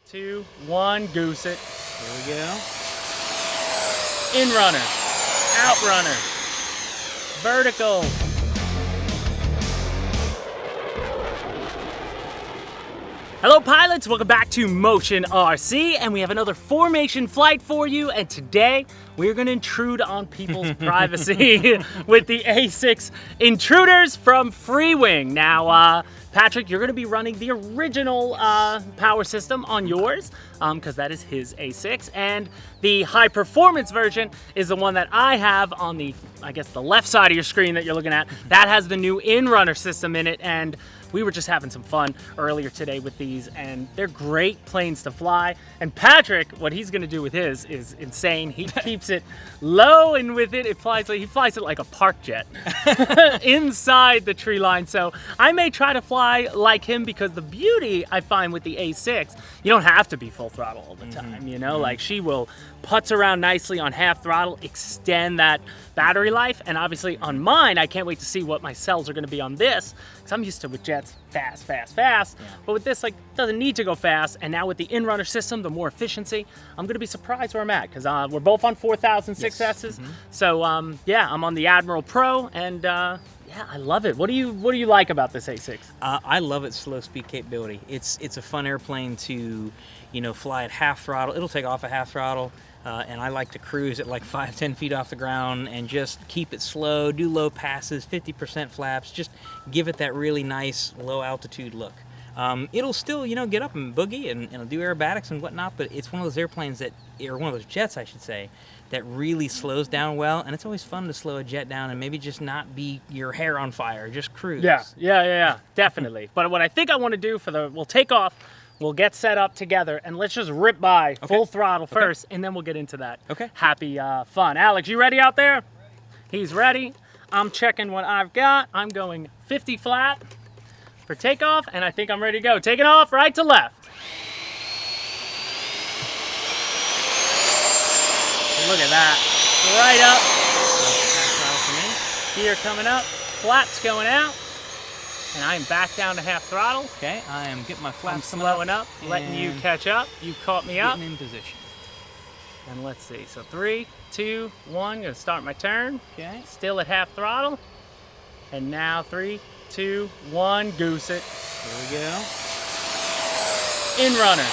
2, 1, goose it. Here we go. In runner, out runner, vertical. Hello pilots, welcome back to Motion RC, and we have another formation flight for you, and today we're going to intrude on people's privacy with the A-6 Intruders from Freewing. Now, Patrick, you're going to be running the original power system on yours, because that is his A-6, and the high performance version is the one that I have on the, I guess, the left side of your screen that you're looking at. That has the new in-runner system in it, and we were just having some fun earlier today with these, and they're great planes to fly. And Patrick, what he's gonna do with his is insane. He keeps it low, and with it, he flies it like a park jet inside the tree line. So I may try to fly like him, because the beauty I find with the A6, you don't have to be full throttle all the time, you know? Like, she will putz around nicely on half throttle, extend that battery life, and obviously on mine, I can't wait to see what my cells are gonna be on this, because I'm used to with jets, fast. Yeah. But with this, like, doesn't need to go fast, and now with the in-runner system, the more efficiency, I'm gonna be surprised where I'm at, because we're both on 4000 6S's, so yeah, I'm on the Admiral Pro, and yeah, I love it. What do you like about this A6? I love its slow speed capability. It's a fun airplane to, fly at half throttle. It'll take off at half throttle. And I like to cruise at like 5-10 feet off the ground and just keep it slow, do low passes, 50% flaps, just give it that really nice low altitude look. It'll still, get up and boogie and do aerobatics and whatnot, but it's one of those airplanes or one of those jets, I should say, that really slows down well. And it's always fun to slow a jet down and maybe just not be your hair on fire, just cruise. Yeah, definitely. But what I think I want to do we'll take off. We'll get set up together, and let's just rip by full throttle first, and then we'll get into that happy fun. Alex, you ready out there? He's ready. I'm checking what I've got. I'm going 50 flat for takeoff, and I think I'm ready to go. Taking off right to left. Look at that. Right up. Gear coming up. Flaps going out. And I am back down to half throttle. Okay, I am getting my flaps slowing up, letting you catch up. You've caught me up. Getting in position. And let's see, so 3, 2, 1, gonna start my turn. Okay. Still at half throttle. And now 3, 2, 1, goose it. Here we go. In runner,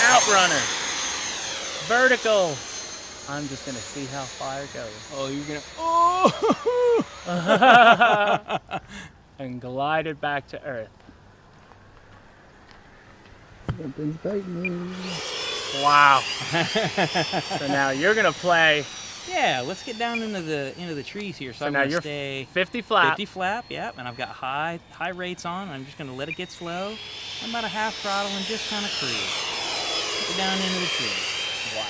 out runner, vertical. I'm just gonna see how far it goes. Oh, you're gonna, and glided back to Earth. Something's biting me. Wow. So now you're gonna play. Yeah, let's get down into the trees here. So I'm now gonna you're stay 50 flap. 50 flap, yeah, and I've got high rates on. I'm just gonna let it get slow. I'm about a half throttle and just kind of cruise. Get down into the trees. Wow.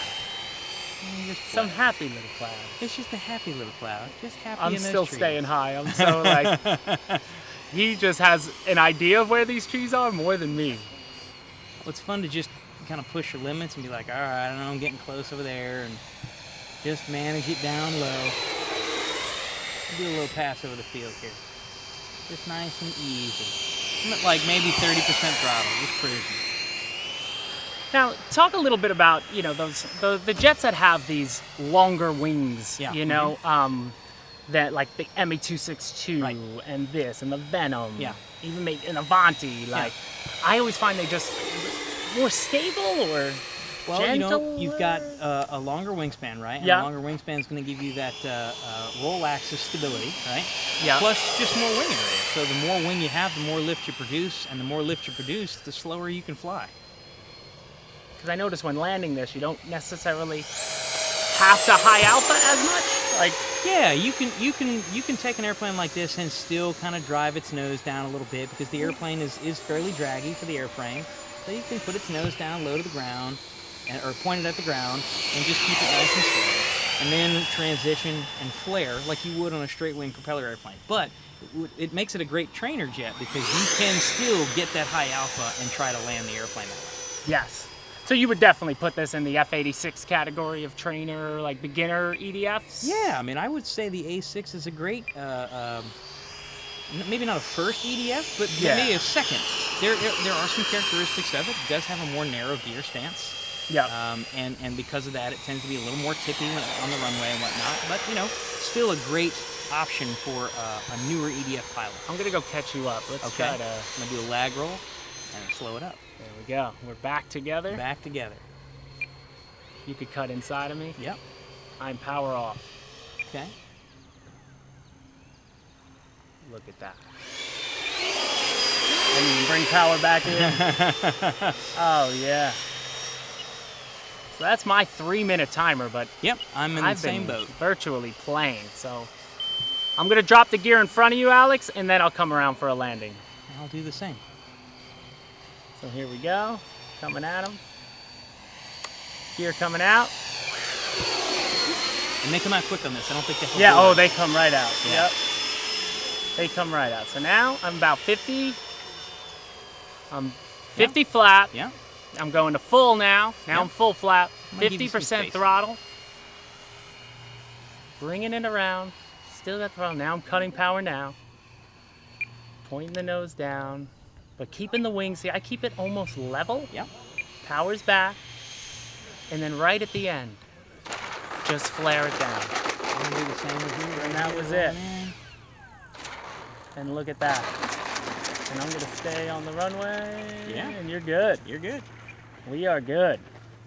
Some happy little cloud. It's just a happy little cloud. Just happy I'm in those still trees. staying high. I'm so like, he just has an idea of where these trees are more than me. Well, it's fun to just kind of push your limits and be like, all right, I know I'm getting close over there, and just manage it down low. Do a little pass over the field here. Just nice and easy. I'm at like maybe 30% throttle, just cruising. Now, talk a little bit about, the jets that have these longer wings, that like the ME-262 and this and the Venom, even maybe an Avanti, I always find they just more stable or gentle. You've got a longer wingspan, right? And a longer wingspan is going to give you that roll axis stability, right? Yeah. Plus just more wing area. So the more wing you have, the more lift you produce, and the more lift you produce, the slower you can fly. Because I notice when landing this, you don't necessarily have to high alpha as much. Like, yeah, you can take an airplane like this and still kind of drive its nose down a little bit, because the airplane is fairly draggy for the airframe. So you can put its nose down low to the ground, or pointed at the ground, and just keep it nice and slow. And then transition and flare like you would on a straight wing propeller airplane. But it makes it a great trainer jet, because you can still get that high alpha and try to land the airplane that way. Yes. So you would definitely put this in the F-86 category of trainer, like beginner EDFs? Yeah, I mean, I would say the A6 is a great maybe not a first EDF, but Yeah. maybe a second. There are some characteristics of it. It does have a more narrow gear stance. Yeah. And because of that, it tends to be a little more tippy on the runway and whatnot. But, you know, still a great option for a newer EDF pilot. I'm gonna go catch you up. Let's try to. I'm going to do a lag roll and slow it up. There we go. We're back together. Back together. You could cut inside of me. Yep. I'm power off. Okay. Look at that. And you can bring power back in. Oh, yeah. So that's my 3-minute timer, but Yep, I'm in I've the same been boat. virtually playing. So I'm going to drop the gear in front of you, Alex, and then I'll come around for a landing. I'll do the same. So here we go. Coming at him. Gear coming out. And they come out quick on this. I don't think they have Yeah, to oh, worry. they come right out. Yeah. Yep. They come right out. So now I'm about 50. I'm 50 flat. Yeah. I'm going to full now. Now Yep. I'm full flat. I'm gonna give you some 50% space. throttle. Bringing it around. Still got throttle. Now I'm cutting power now. Pointing the nose down. But keeping the wings. See, I keep it almost level. Yep. Power's back. And then right at the end, just flare it down. I'm going to do the same with you. And that was it. And look at that. And I'm going to stay on the runway. Yeah. And you're good. You're good. We are good.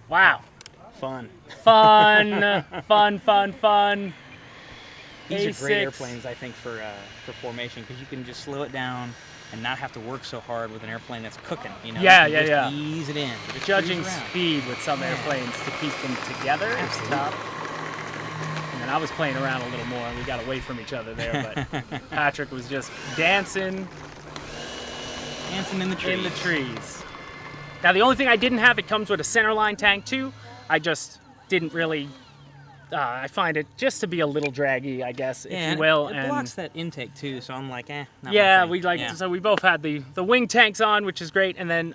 Wow. Fun. Fun. Fun, fun, fun. These are great A-6. airplanes, I think, for formation, because you can just slow it down and not have to work so hard with an airplane that's cooking. You know, Yeah, you can yeah, just ease it in. Just Judging cruise around. speed with some Yeah. airplanes to keep them together is Absolutely. tough. And then I was playing around a little more, and we got away from each other there, but Patrick was just dancing Dancing in the trees. in the trees. Now, the only thing I didn't have, it comes with a centerline tank too. I just didn't really, I find it just to be a little draggy, I guess, Yeah, if you will. it and blocks that intake too, so I'm like, not my yeah, thing. we like, Yeah. so we both had the wing tanks on, which is great. And then,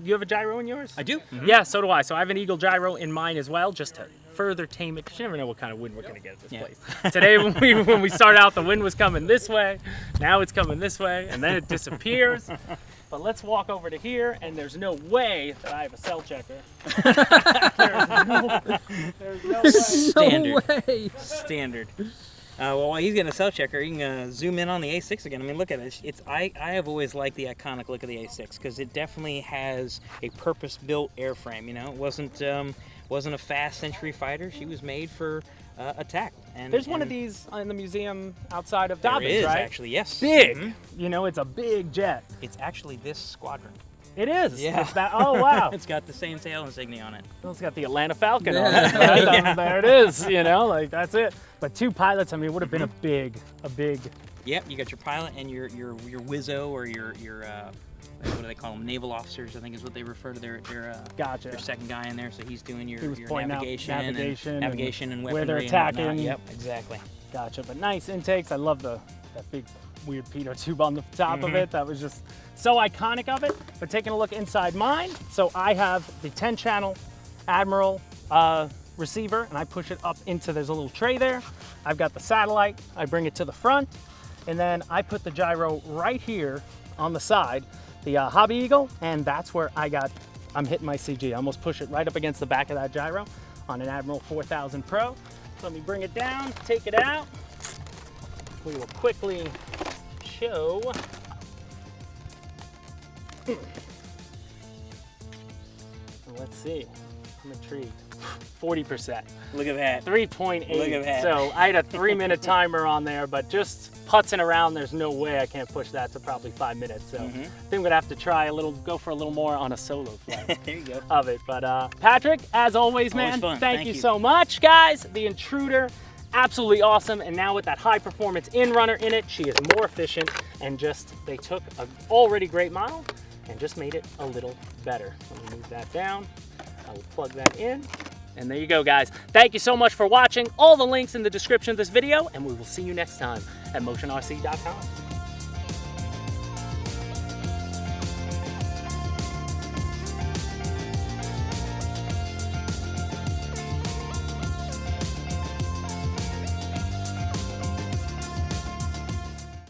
you have a gyro in yours? I do. Yeah, so do I. So I have an Eagle gyro in mine as well, just to further tame it, because you never know what kind of wind we're going to get at this Yeah. place. Today, when we started out, the wind was coming this way. Now it's coming this way, and then it disappears. But let's walk over to here, and there's no way that I have a cell checker. there's no way. Standard. No way. Standard. Well, while he's getting a cell checker, you can zoom in on the A-6 again. I mean, look at it. I have always liked the iconic look of the A-6 because it definitely has a purpose-built airframe. You know, it wasn't a fast century fighter. She was made for attack. And There's one of these in the museum outside of There Dobbins, is right? actually, yes. Big. Mhm. You know, it's a big jet. It's actually this squadron. It is. Yeah. It's that. Oh wow. It's got the same tail insignia on it. It's got the Atlanta Falcon Yeah. on it. Right? Yeah. There it is. You know, like that's it. But 2 pilots. I mean, it would have been a big. Yep, you got your pilot and your Wizzo or your what do they call them? Naval officers, I think is what they refer to their Gotcha. their second guy in there. So he's doing your He was pointing out navigation, navigation and where weaponry they're and whatnot. attacking. Yep, exactly. Gotcha. But nice intakes. I love that big weird pitot tube on the top of it. That was just so iconic of it. But taking a look inside mine, so I have the 10-channel Admiral receiver, and I push it up into, there's a little tray there. I've got the satellite. I bring it to the front, and then I put the gyro right here on the side, the Hobby Eagle, and that's where I'm hitting my CG. I almost push it right up against the back of that gyro on an Admiral 4000 Pro. So let me bring it down, take it out. We will quickly show. Let's see. I'm intrigued. 40%. Look at that. 3.8. Look at that. So I had a 3-minute timer on there, but just putzing around, there's no way I can't push that to probably 5 minutes. So I think I'm gonna have to try go for a little more on a solo flight There you go. of it. But Patrick, as always, man, fun. thank Thank you you. so much, guys. The Intruder, absolutely awesome. And now with that high performance in-runner in it, she is more efficient, and they took an already great model and just made it a little better. Let me move that down. I will plug that in. And there you go, guys. Thank you so much for watching. All the links in the description of this video, and we will see you next time at motionrc.com.